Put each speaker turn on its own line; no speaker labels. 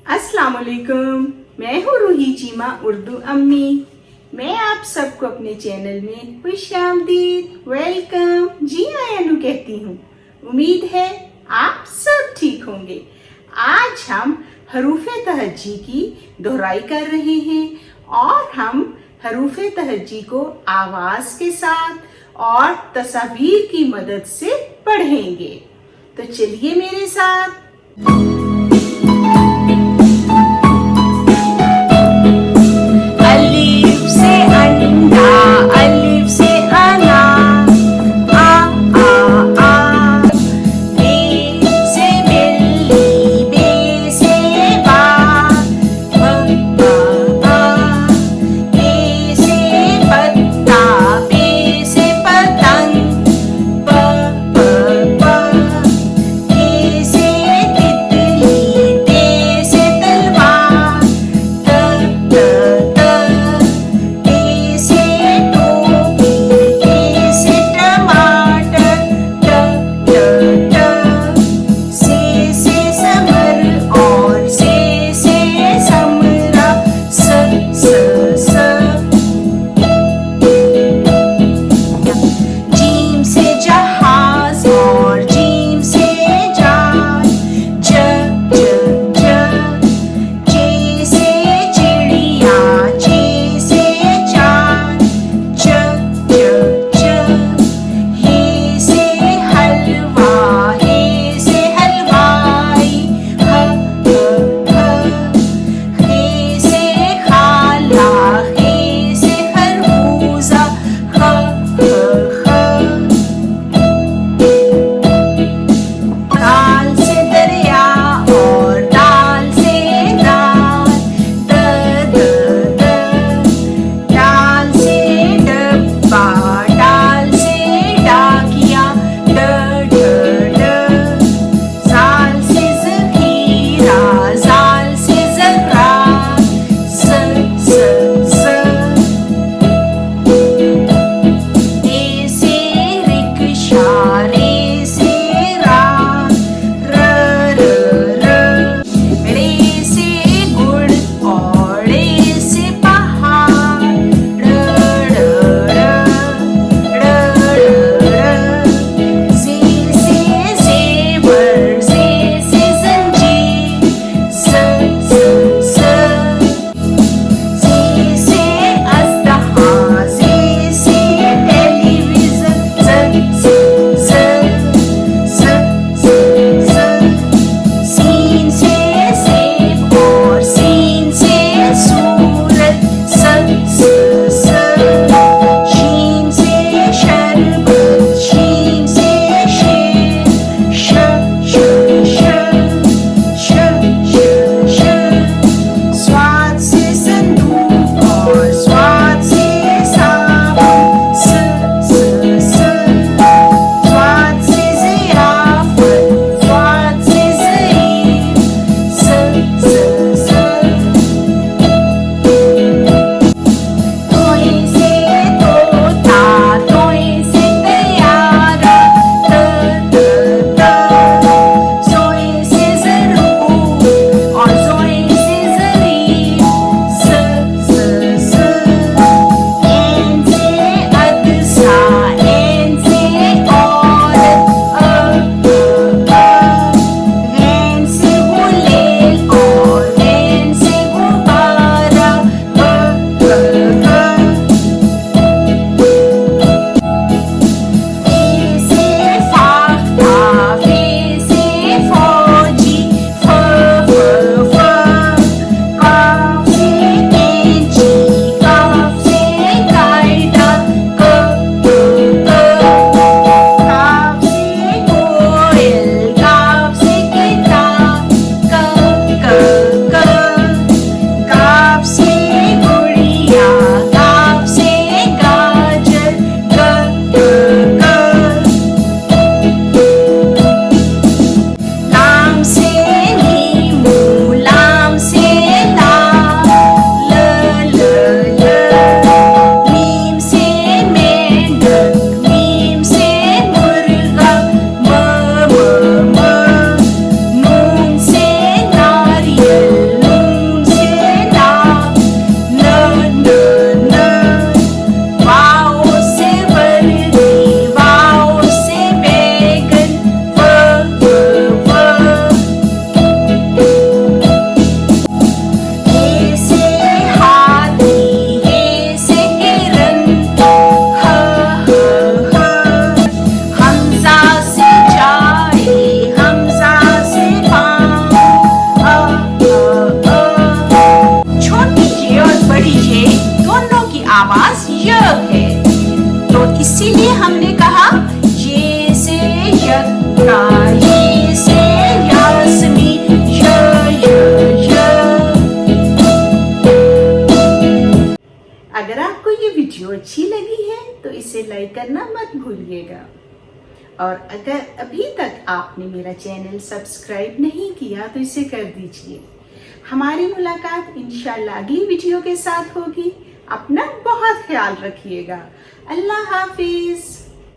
अस्सलाम वालेकुम। मैं हूँ रूही चीमा उर्दू अम्मी। मैं आप सबको अपने चैनल में खुशामदीद, वेलकम, जी आयानु कहती हूँ। उम्मीद है आप सब ठीक होंगे। आज हम हरूफे तहज्जी की दोहराई कर रहे हैं और हम हरूफे तहज्जी को आवाज के साथ और तस्वीर की मदद से पढ़ेंगे। तो चलिए मेरे साथ। वीडियो अच्छी लगी है तो इसे लाइक करना मत भूलिएगा। और अगर अभी तक आपने मेरा चैनल सब्सक्राइब नहीं किया तो इसे कर दीजिए। हमारी मुलाकात इंशाल्लाह अगली वीडियो के साथ होगी। अपना बहुत ख्याल रखिएगा। अल्लाह हाफिज।